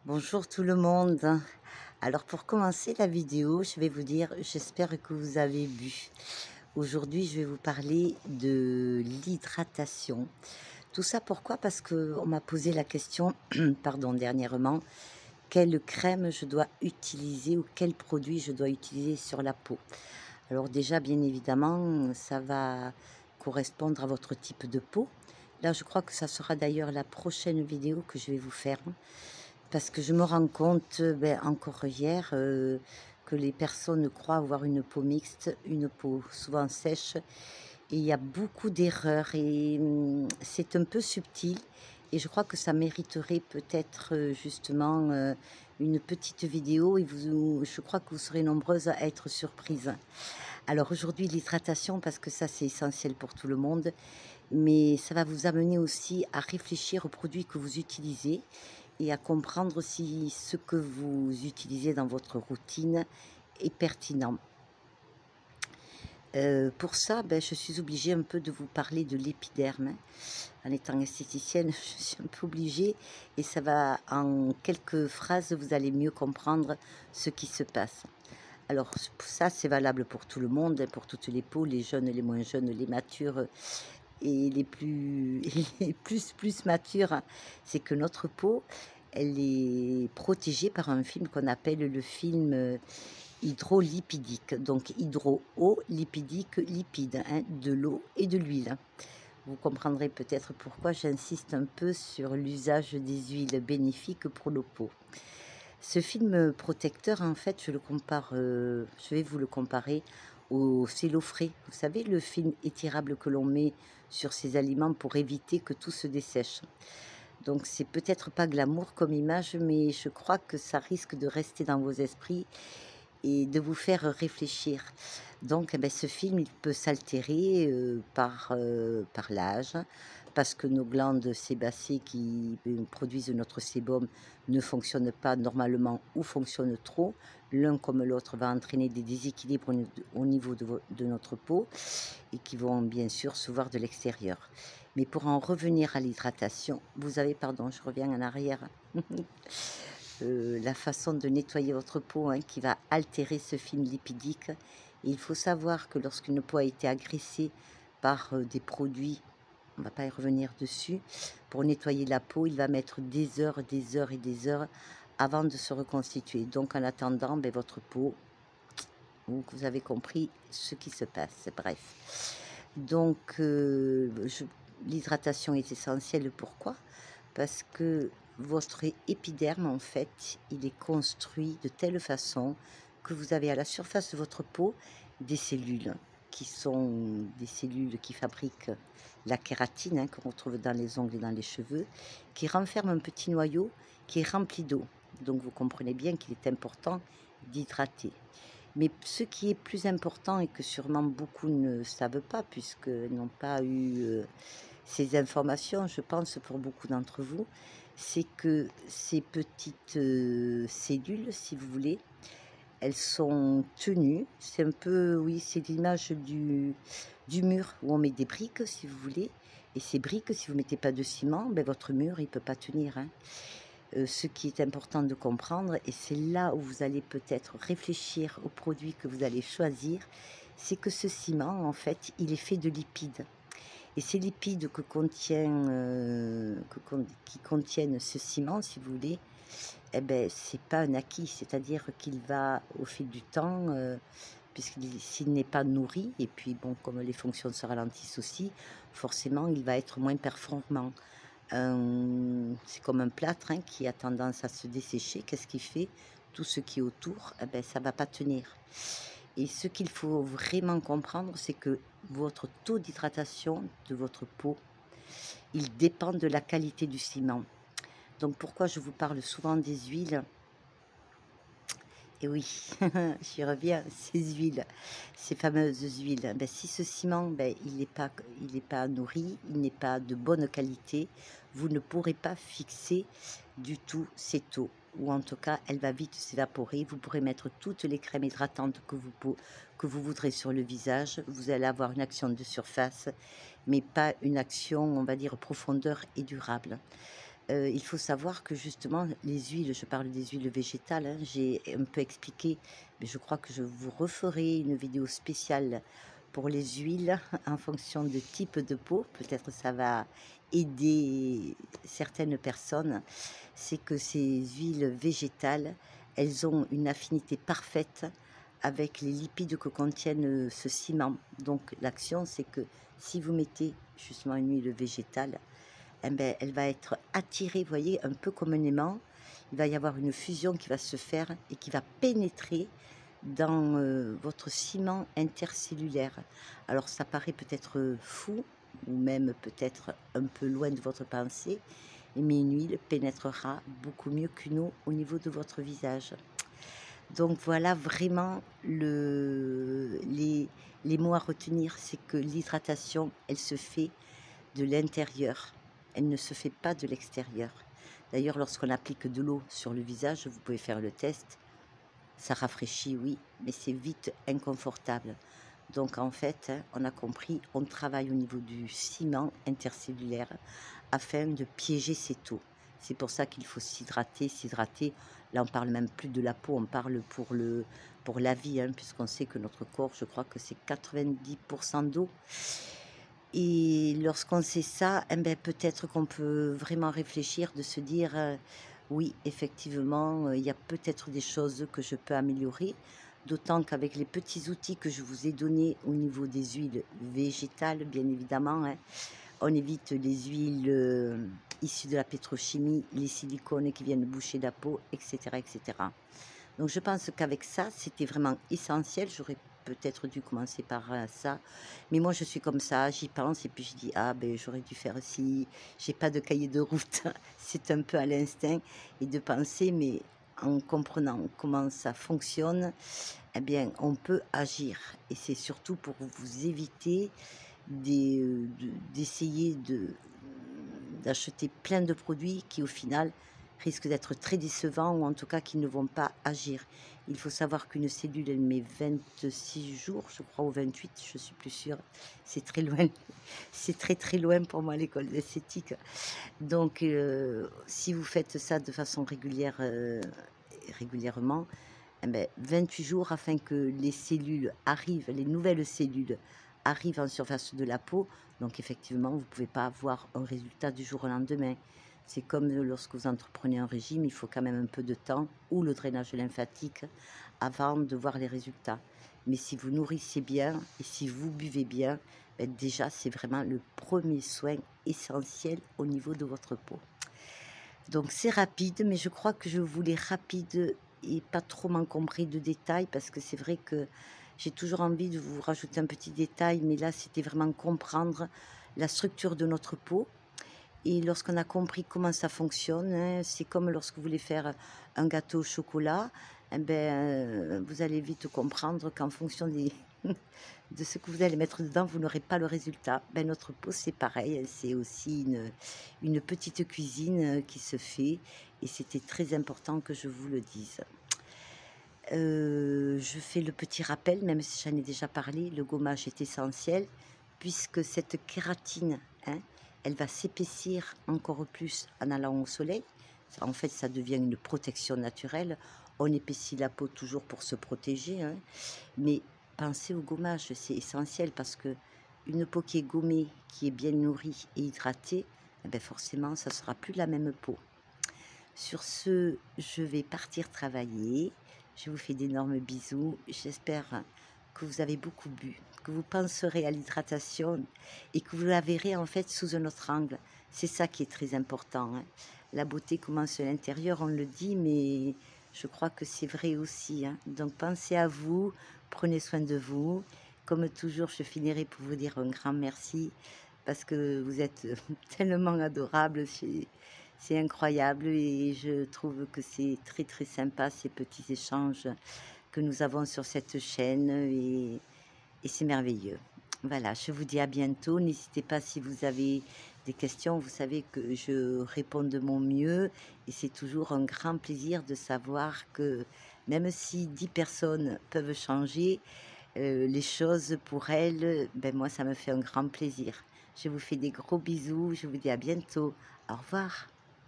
Bonjour tout le monde. Alors pour commencer la vidéo, je vais vous dire, j'espère que vous avez bu. Aujourd'hui, je vais vous parler de l'hydratation. Tout ça pourquoi? Parce que on m'a posé la question, pardon, dernièrement, quelle crème je dois utiliser ou quel produit je dois utiliser sur la peau. Alors déjà, bien évidemment, ça va correspondre à votre type de peau. Là, je crois que ça sera d'ailleurs la prochaine vidéo que je vais vous faire. Parce que je me rends compte, encore hier, que les personnes croient avoir une peau mixte, une peau souvent sèche et il y a beaucoup d'erreurs et c'est un peu subtil et je crois que ça mériterait peut-être, justement, une petite vidéo et je crois que vous serez nombreuses à être surprises. Alors aujourd'hui, l'hydratation parce que ça, c'est essentiel pour tout le monde, mais ça va vous amener aussi à réfléchir aux produits que vous utilisez et à comprendre si ce que vous utilisez dans votre routine est pertinent. Pour ça, je suis obligée un peu de vous parler de l'épiderme, hein. En étant esthéticienne, je suis un peu obligée et ça va en quelques phrases, vous allez mieux comprendre ce qui se passe. Alors ça, c'est valable pour tout le monde, hein, pour toutes les peaux, les jeunes, les moins jeunes, les matures, et les plus les plus matures, c'est que notre peau, elle est protégée par un film qu'on appelle le film, hydrolipidique. Donc hydro, eau, lipidique, lipide, hein, de l'eau et de l'huile. Vous comprendrez peut-être pourquoi j'insiste un peu sur l'usage des huiles bénéfiques pour la peau. Ce film protecteur, en fait, je vais vous le comparer au cello frais. Vous savez, le film étirable que l'on met sur ses aliments pour éviter que tout se dessèche. Donc, c'est peut-être pas glamour comme image, mais je crois que ça risque de rester dans vos esprits et de vous faire réfléchir. Donc, ce film, il peut s'altérer par l'âge, parce que nos glandes sébacées qui produisent notre sébum ne fonctionnent pas normalement ou fonctionnent trop. L'un comme l'autre va entraîner des déséquilibres au niveau de notre peau et qui vont bien sûr se voir de l'extérieur. Mais pour en revenir à l'hydratation, vous avez, pardon, je reviens en arrière, la façon de nettoyer votre peau, hein, qui va altérer ce film lipidique. Et il faut savoir que lorsqu'une peau a été agressée par des produits, on ne va pas y revenir dessus, pour nettoyer la peau, il va mettre des heures, des heures et des heures avant de se reconstituer. Donc en attendant, votre peau, vous avez compris ce qui se passe, bref. Donc l'hydratation est essentielle, pourquoi? Parce que votre épiderme, en fait, il est construit de telle façon que vous avez à la surface de votre peau des cellules qui sont des cellules qui fabriquent la kératine, hein, qu'on retrouve dans les ongles et dans les cheveux, qui renferment un petit noyau qui est rempli d'eau. Donc vous comprenez bien qu'il est important d'hydrater. Mais ce qui est plus important et que sûrement beaucoup ne savent pas, puisqu'ils n'ont pas eu ces informations, je pense pour beaucoup d'entre vous, c'est que ces petites cellules, si vous voulez, elles sont tenues. C'est un peu, oui, c'est l'image du mur où on met des briques, si vous voulez. Et ces briques, si vous ne mettez pas de ciment, votre mur, il ne peut pas tenir, hein. Ce qui est important de comprendre, et c'est là où vous allez peut-être réfléchir aux produits que vous allez choisir, c'est que ce ciment, en fait, il est fait de lipides. Et ces lipides qui contiennent ce ciment, si vous voulez, c'est pas un acquis, c'est-à-dire qu'il va, au fil du temps, s'il n'est pas nourri, et puis bon, comme les fonctions se ralentissent aussi, forcément, il va être moins performant. C'est comme un plâtre, hein, qui a tendance à se dessécher. Qu'est-ce qu'il fait? Tout ce qui est autour, ça va pas tenir. Et ce qu'il faut vraiment comprendre, c'est que votre taux d'hydratation de votre peau, il dépend de la qualité du ciment. Donc pourquoi je vous parle souvent des huiles? Et oui, j'y reviens, ces huiles, ces fameuses huiles. Si ce ciment, il n'est pas nourri, il n'est pas de bonne qualité, vous ne pourrez pas fixer du tout cette eau. Ou en tout cas, elle va vite s'évaporer. Vous pourrez mettre toutes les crèmes hydratantes que vous voudrez sur le visage. Vous allez avoir une action de surface, mais pas une action, on va dire, profondeur et durable. Il faut savoir que justement les huiles, je parle des huiles végétales, hein, j'ai un peu expliqué, mais je crois que je vous referai une vidéo spéciale pour les huiles en fonction de type de peau. Peut-être ça va aider certaines personnes. C'est que ces huiles végétales, elles ont une affinité parfaite avec les lipides que contiennent ce ciment. Donc l'action, c'est que si vous mettez justement une huile végétale, eh ben, elle va être attirée, vous voyez, un peu comme un aimant. Il va y avoir une fusion qui va se faire et qui va pénétrer dans votre ciment intercellulaire. Alors ça paraît peut-être fou ou même peut-être un peu loin de votre pensée, mais une huile pénétrera beaucoup mieux qu'une eau au niveau de votre visage. Donc voilà vraiment les mots à retenir, c'est que l'hydratation, elle se fait de l'intérieur, elle ne se fait pas de l'extérieur. D'ailleurs, lorsqu'on applique de l'eau sur le visage, vous pouvez faire le test, ça rafraîchit, oui, mais c'est vite inconfortable. Donc en fait, hein, on a compris, on travaille au niveau du ciment intercellulaire afin de piéger ces taux. C'est pour ça qu'il faut s'hydrater, s'hydrater. Là, on parle même plus de la peau, on parle pour la vie, hein, puisqu'on sait que notre corps, je crois que c'est 90% d'eau. Et lorsqu'on sait ça, eh ben, peut-être qu'on peut vraiment réfléchir, de se dire, oui, effectivement, il y a peut-être des choses que je peux améliorer, d'autant qu'avec les petits outils que je vous ai donnés au niveau des huiles végétales, bien évidemment, hein, on évite les huiles issues de la pétrochimie, les silicones qui viennent boucher la peau, etc., etc. Donc je pense qu'avec ça, c'était vraiment essentiel. J'aurais peut-être dû commencer par ça. Mais moi, je suis comme ça, j'y pense et puis je dis, ah ben j'aurais dû faire ci, j'ai pas de cahier de route. C'est un peu à l'instinct et de penser, mais en comprenant comment ça fonctionne, eh bien, on peut agir. Et c'est surtout pour vous éviter d'essayer d'acheter plein de produits qui, au final, risquent d'être très décevants ou en tout cas qui ne vont pas agir. Il faut savoir qu'une cellule, elle met 26 jours, je crois, ou 28, je suis plus sûre. C'est très loin, c'est très très loin pour moi l'école d'esthétique. Donc, si vous faites ça de façon régulière, régulièrement, eh ben, 28 jours afin que les cellules arrivent, les nouvelles cellules arrivent en surface de la peau. Donc effectivement, vous ne pouvez pas avoir un résultat du jour au lendemain. C'est comme lorsque vous entreprenez un régime, il faut quand même un peu de temps ou le drainage lymphatique avant de voir les résultats. Mais si vous nourrissez bien et si vous buvez bien, ben déjà c'est vraiment le premier soin essentiel au niveau de votre peau. Donc c'est rapide, mais je crois que je voulais rapide et pas trop m'encombrer de détails parce que c'est vrai que j'ai toujours envie de vous rajouter un petit détail, mais là c'était vraiment comprendre la structure de notre peau. Et lorsqu'on a compris comment ça fonctionne, hein, c'est comme lorsque vous voulez faire un gâteau au chocolat, eh ben, vous allez vite comprendre qu'en fonction de ce que vous allez mettre dedans, vous n'aurez pas le résultat. Ben, notre peau, c'est pareil, hein, c'est aussi une petite cuisine qui se fait et c'était très important que je vous le dise. Je fais le petit rappel, même si j'en ai déjà parlé, le gommage est essentiel puisque cette kératine, hein, elle va s'épaissir encore plus en allant au soleil. En fait, ça devient une protection naturelle. On épaissit la peau toujours pour se protéger, hein, mais pensez au gommage, c'est essentiel parce que une peau qui est gommée, qui est bien nourrie et hydratée, eh ben forcément, ça ne sera plus la même peau. Sur ce, je vais partir travailler. Je vous fais d'énormes bisous. J'espère que vous avez beaucoup bu, que vous penserez à l'hydratation et que vous la verrez en fait sous un autre angle. C'est ça qui est très important, hein. La beauté commence à l'intérieur, on le dit, mais je crois que c'est vrai aussi, hein. Donc pensez à vous, prenez soin de vous. Comme toujours, je finirai pour vous dire un grand merci parce que vous êtes tellement adorables. C'est incroyable et je trouve que c'est très très sympa ces petits échanges que nous avons sur cette chaîne et c'est merveilleux. Voilà, je vous dis à bientôt. N'hésitez pas si vous avez des questions, vous savez que je réponds de mon mieux et c'est toujours un grand plaisir de savoir que même si 10 personnes peuvent changer les choses pour elles, ben moi ça me fait un grand plaisir. Je vous fais des gros bisous, je vous dis à bientôt. Au revoir.